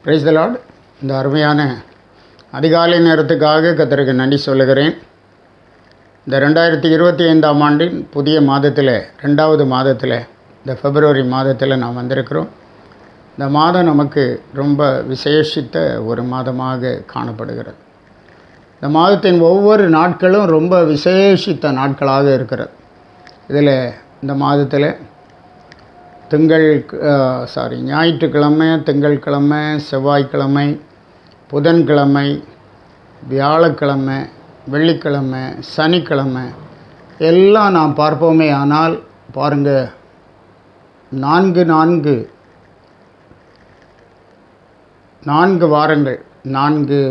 Praise the Lord. இந்த அருமையான அதிகாலை நேரத்துக்காக கர்த்தருக்கு நன்றி சொல்லுகிறேன். இந்த 2025ஆம் ஆண்டின் புதிய மாதத்தில் 2வது மாதத்தில் இந்த பிப்ரவரி மாதத்தில் நாம் வந்திருக்கிறோம். இந்த மாதம் நமக்கு ரொம்ப விசேஷித்த ஒரு மாதமாக காணப்படுகிறது. இந்த மாதத்தின் ஒவ்வொரு நாட்களும் ரொம்ப விசேஷித்த நாட்களாக இருக்கிறது. இதில் இந்த மாதத்தில் ஞாயிற்றுக்கிழமை, திங்கட்கிழமை, செவ்வாய்க்கிழமை, புதன்கிழமை, வியாழக்கிழமை, வெள்ளிக்கிழமை, சனிக்கிழமை எல்லாம் நாம் பார்ப்போமே. ஆனால் பாருங்கள், 4 வாரங்கள், 4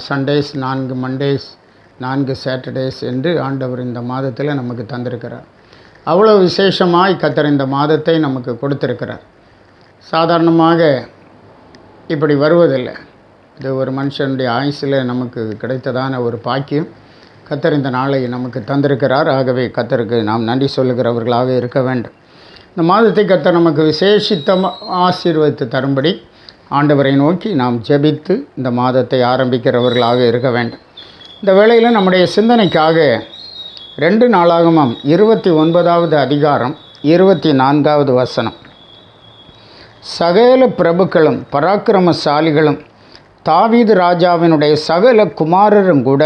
சண்டேஸ், 4 மண்டேஸ், 4 சாட்டர்டேஸ் என்று ஆண்டவர் இந்த மாதத்தில் நமக்கு தந்திருக்கிறார். அவ்வளோ விசேஷமாய் கர்த்தர் இந்த மாதத்தை நமக்கு கொடுத்திருக்கிறார். சாதாரணமாக இப்படி வருவதில்லை. இது ஒரு மனுஷனுடைய ஆயுசில் நமக்கு கிடைத்ததான ஒரு பாக்கியம். கர்த்தர் இந்த நாளை நமக்கு தந்திருக்கிறார். ஆகவே கர்த்தருக்கு நாம் நன்றி சொல்லுகிறவர்களாக இருக்க வேண்டும். இந்த மாதத்தை கர்த்தர் நமக்கு விசேஷித்தமாக ஆசீர்வதித்து தரும்படி ஆண்டவரை நோக்கி நாம் ஜெபித்து இந்த மாதத்தை ஆரம்பிக்கிறவர்களாக இருக்க வேண்டும். இந்த வேளையில் நம்முடைய சிந்தனைக்காக 2 நாளாகமம் 29வது அதிகாரம் 24வது வசனம். சகல பிரபுக்களும் பராக்கிரமசாலிகளும் தாவீது ராஜாவினுடைய சகல குமாரரும் கூட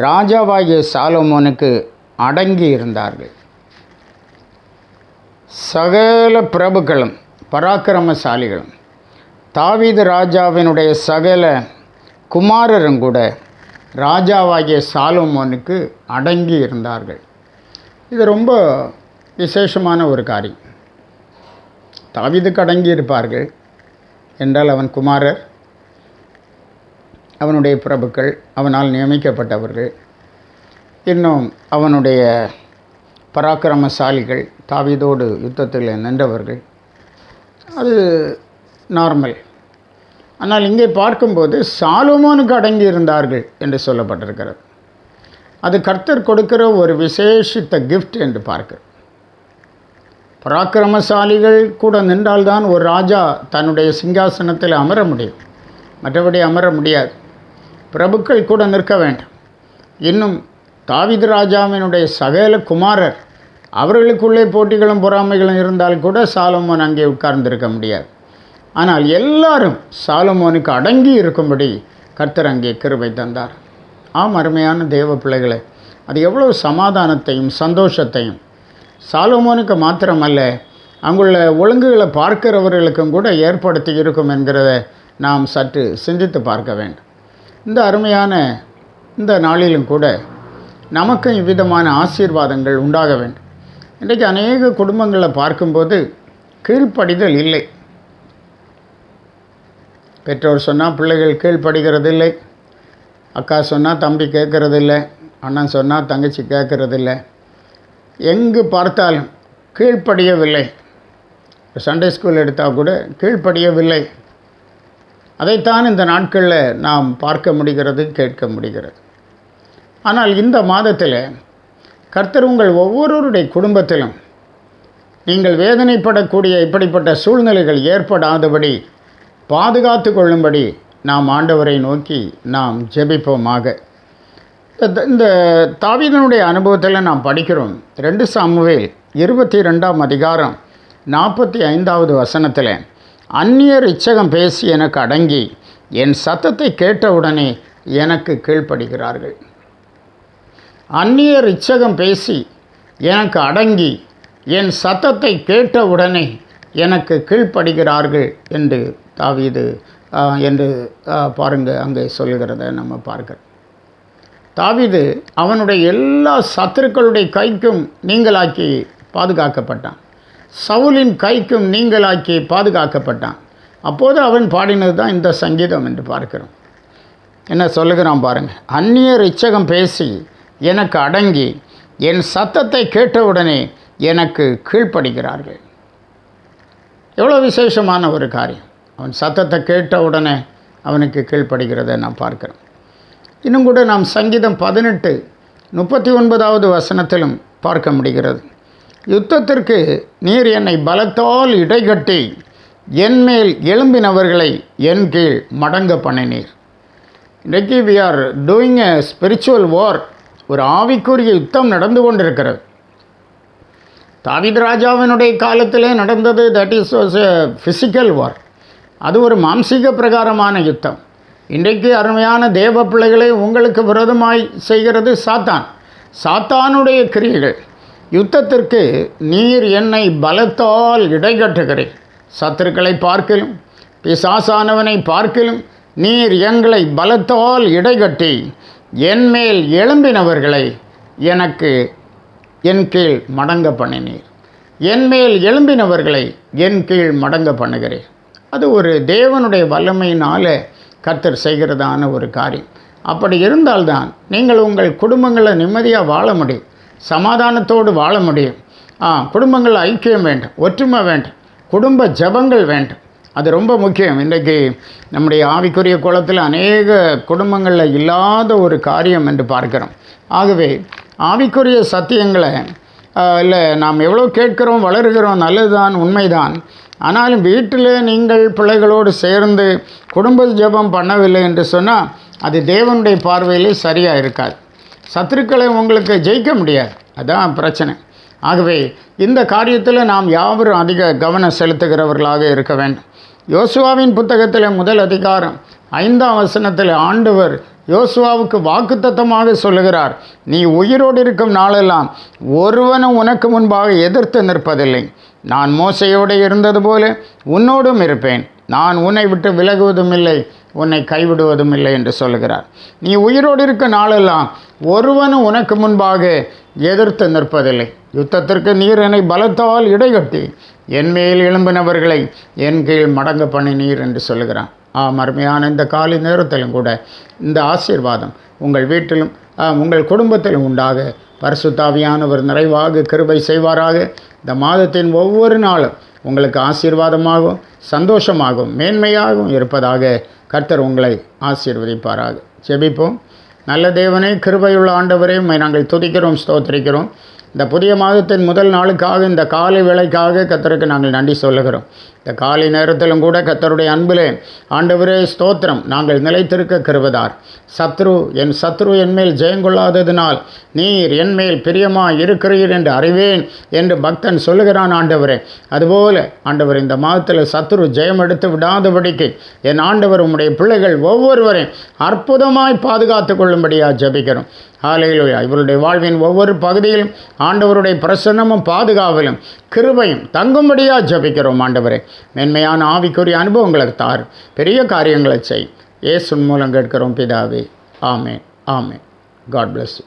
ராஜாவாகிய சாலமோனுக்கு அடங்கி இருந்தார்கள். சகல பிரபுக்களும் பராக்கிரமசாலிகளும் தாவீது ராஜாவினுடைய சகல குமாரரும் கூட ராஜாவாகிய சாலமோனுக்கு அடங்கி இருந்தார்கள். இது ரொம்ப விசேஷமான ஒரு காரியம். தாவீதுக்கு அடங்கி இருப்பார்கள் என்றால் அவன் குமாரர், அவனுடைய பிரபுக்கள், அவனால் நியமிக்கப்பட்டவர்கள், இன்னும் அவனுடைய பராக்கிரமசாலிகள், தாவீதோடு யுத்தத்தில் நின்றவர்கள். அது நார்மல். ஆனால் இங்கே பார்க்கும்போது சாலமோனுக்கு அடங்கி இருந்தார்கள் என்று சொல்லப்பட்டிருக்கிறது. அது கர்த்தர் கொடுக்கிற ஒரு விசேஷித்த கிஃப்ட் என்று பார்க்கிறோம். பராக்கிரமசாலிகள் கூட நின்றால்தான் ஒரு ராஜா தன்னுடைய சிங்காசனத்தில் அமர முடியும், மற்றபடி அமர முடியாது. பிரபுக்கள் கூட நிற்க வேண்டும். இன்னும் தாவீது ராஜாவினுடைய சகல குமாரர், அவர்களுக்குள்ளே போட்டிகளும் பொறாமைகளும் இருந்தால் கூட சாலமோன் அங்கே உட்கார்ந்திருக்க முடியாது. ஆனால் எல்லாரும் சாலமோனுக்கு அடங்கி இருக்கும்படி கர்த்தர் அங்கே கிருபை தந்தார். ஆம், அருமையான தேவ பிள்ளைகளே, அது எவ்வளவு சமாதானத்தையும் சந்தோஷத்தையும் சாலமோனுக்கு மாத்திரமல்ல, அங்குள்ள ஒழுங்குகளை பார்க்கிறவர்களுக்கும் கூட ஏற்படுத்தி இருக்கும் என்கிறத நாம் சற்று சிந்தித்து பார்க்க வேண்டும். இந்த அருமையான இந்த நாளிலும் கூட நமக்கும் இவ்விதமான ஆசீர்வாதங்கள் உண்டாக வேண்டும். இன்றைக்கு அநேக குடும்பங்களை பார்க்கும்போது கீழ்ப்படிதல் இல்லை. பெற்றோர் சொன்னால் பிள்ளைகள் கீழ்ப்படுகிறதில்லை, அக்கா சொன்னால் தம்பி கேட்கறதில்லை, அண்ணன் சொன்னால் தங்கச்சி கேட்கறதில்லை, எங்கு பார்த்தாலும் கீழ்ப்படியவில்லை. சண்டே ஸ்கூல் எடுத்தால் கூட கீழ்ப்படியவில்லை. அதைத்தான் இந்த நாட்களில் நாம் பார்க்க முடிகிறது, கேட்க முடிகிறது. ஆனால் இந்த மாதத்தில் கர்த்தர் உங்கள் ஒவ்வொருவருடைய குடும்பத்திலும் நீங்கள் வேதனைப்படக்கூடிய இப்படிப்பட்ட சூழ்நிலைகள் ஏற்படாதபடி பாதுகாத்து கொள்ளும்படி நாம் ஆண்டவரை நோக்கி நாம் ஜெபிப்போமாக. இந்த தாவீதனுடைய அனுபவத்தில் நாம் படிக்கிறோம். 2 சாமுவேல் 22ஆம் அதிகாரம் 45வது வசனத்தில், அந்நியர் இச்சகம் பேசி எனக்கு அடங்கி என் சத்தத்தை கேட்டவுடனே எனக்கு கீழ்ப்படுகிறார்கள். அந்நியர் இச்சகம் பேசி எனக்கு அடங்கி என் சத்தத்தை கேட்டவுடனே எனக்கு கீழ்ப்படுகிறார்கள் என்று தாவீது என்று பாருங்கள் அங்கே சொல்கிறத நம்ம பார்க்கிறோம். தாவீது அவனுடைய எல்லா சத்துருக்களுடைய கைக்கும் நீங்களாக்கி பாதுகாக்கப்பட்டான். சவுலின் கைக்கும் நீங்களாக்கி பாதுகாக்கப்பட்டான். அப்போது அவன் பாடினது தான் இந்த சங்கீதம் என்று பார்க்கிறோம். என்ன சொல்லுகிறான் பாருங்கள். அந்நியர் இச்சகம் பேசி எனக்கு அடங்கி என் சத்தத்தை கேட்டவுடனே எனக்கு கீழ்ப்படுகிறார்கள். எவ்வளோ விசேஷமான ஒரு காரியம். அவன் சத்தத்தை கேட்ட உடனே அவனுக்கு கீழ்ப்படுகிறத நாம் பார்க்கிறோம். இன்னும் கூட நாம் சங்கீதம் 18:39வது வசனத்திலும் பார்க்க முடிகிறது. யுத்தத்திற்கு நீர் என்னை பலத்தால் இடைகட்டி என்மேல் எழும்பினவர்களை என் கீழ் மடங்க பண்ணினீர். இன்றைக்கு we are doing a spiritual war. ஒரு ஆவிக்குரிய யுத்தம் நடந்து கொண்டிருக்கிறது. தாவீது ராஜாவினுடைய காலத்திலே நடந்தது, that is was a physical war. அது ஒரு மாம்சீக பிரகாரமான யுத்தம். இன்றைக்கு அருமையான தேவ பிள்ளைகளை உங்களுக்கு விரோதமாய் செய்கிறது சாத்தான். சாத்தானுடைய கிரியைகள். யுத்தத்திற்கு நீர் என்னை பலத்தால் இடைகட்டுகிறேன். சத்துருக்களை பார்க்கிலும் பிசாசானவனை பார்க்கிலும் நீர் எங்களை பலத்தால் இடைகட்டி என்மேல் எழும்பினவர்களை எனக்கு என் கீழ் மடங்க பண்ணினீர். என்மேல் எழும்பினவர்களை என் கீழ் மடங்க பண்ணுகிறேன். அது ஒரு தேவனுடைய வல்லமையினால் கர்த்தர் செய்கிறதான ஒரு காரியம். அப்படி இருந்தால்தான் நீங்கள் உங்கள் குடும்பங்களை நிம்மதியாக வாழ முடியும், சமாதானத்தோடு வாழ முடியும். குடும்பங்கள் ஐக்கியம் வேண்டும், ஒற்றுமை வேண்டும், குடும்ப ஜபங்கள் வேண்டும். அது ரொம்ப முக்கியம். இன்றைக்கு நம்முடைய ஆவிக்குரிய குலத்தில் அநேக குடும்பங்களில் இல்லாத ஒரு காரியம் என்று பார்க்கிறோம். ஆகவே ஆவிக்குரிய சத்தியங்களை இல்லை நாம் எவ்வளோ கேட்கிறோம், வளருகிறோம், நல்லதுதான், உண்மைதான். ஆனாலும் வீட்டில் நீங்கள் பிள்ளைகளோடு சேர்ந்து குடும்ப ஜெபம் பண்ணவில்லை என்று சொன்னால் அது தேவனுடைய பார்வையிலே சரியாக இருக்காது. சத்துருக்களை உங்களுக்கு ஜெயிக்க முடியாது. அதுதான் பிரச்சனை. ஆகவே இந்த காரியத்தில் நாம் யாவரும் அதிக கவனம் செலுத்துகிறவர்களாக இருக்க வேண்டும். யோசுவாவின் புத்தகத்தில் முதல் அதிகாரம் 5ஆம் வசனத்தில் ஆண்டவர் யோசுவாவுக்கு வாக்குத்தத்தமாக சொல்லுகிறார், நீ உயிரோடு இருக்கும் நாளெல்லாம் ஒருவனும் உனக்கு முன்பாக எதிர்த்து நிற்பதில்லை. நான் மோசையோடு இருந்தது போல உன்னோடும் இருப்பேன். நான் உன்னை விட்டு விலகுவதும் இல்லை, உன்னை கைவிடுவதும் இல்லை என்று சொல்லுகிறார். நீ உயிரோடு இருக்க நாளெல்லாம் ஒருவனும் உனக்கு முன்பாக எதிர்த்து நிற்பதில்லை. யுத்தத்திற்கு நீர் என்னை பலத்தால் இடைகட்டி என்மேல் எழும்பினவர்களை என் கீழ் மடங்க பண்ணினீர் என்று சொல்லுகிறான். அருமையான இந்த காலை நேரத்திலும் கூட இந்த ஆசீர்வாதம் உங்கள் வீட்டிலும் உங்கள் குடும்பத்திலும் உண்டாக பரிசுத்த ஆவியானவர் நிறைவாக கிருபை செய்வாராக. இந்த மாதத்தின் ஒவ்வொரு நாளும் உங்களுக்கு ஆசீர்வாதமாகவும் சந்தோஷமாகவும் மேன்மையாகவும் இருப்பதாக கர்த்தர் உங்களை ஆசீர்வதிப்பாராக. ஜெபிப்போம். நல்ல தேவனே, கிருபையுள்ள ஆண்டவரே, நாங்கள் துதிக்கிறோம், ஸ்தோத்திரிக்கிறோம். இந்த புதிய மாதத்தின் முதல் நாளுக்காக, இந்த காலை வேளைக்காக கர்த்தருக்கு நாங்கள் நன்றி சொல்லுகிறோம். இந்த காலை நேரத்திலும் கூட கர்த்தருடைய அன்பிலே ஆண்டவரே ஸ்தோத்திரம். நாங்கள் நிலைத்திருக்க கிருபைதார். என் சத்ரு என்மேல் ஜெயங்கொள்ளாததினால் நீர் என்மேல் பிரியமாக இருக்கிறீர் என்று அறிவேன் என்று பக்தன் சொல்லுகிறான். ஆண்டவரே, அதுபோல ஆண்டவர் இந்த மாதத்தில் சத்ரு ஜெயம் எடுத்து விடாதபடிக்கு என் ஆண்டவர் உம்முடைய பிள்ளைகள் ஒவ்வொருவரையும் அற்புதமாய் பாதுகாத்து கொள்ளும்படியாக ஜெபிக்கிறோம். ஹல்லேலூயா. இவருடைய வாழ்வின் ஒவ்வொரு பகுதியிலும் ஆண்டவருடைய பிரசன்னமும் பாதுகாவலும் கிருபையும் தங்கும்படியாக ஜெபிக்கிறோம். ஆண்டவரே, மென்மையான ஆவிக்குரிய அனுபவங்களை தார், பெரிய காரியங்களை செய். இயேசுவின் மூலம் கேட்கிறோம் பிதாவே. ஆமென். ஆமென். God bless you.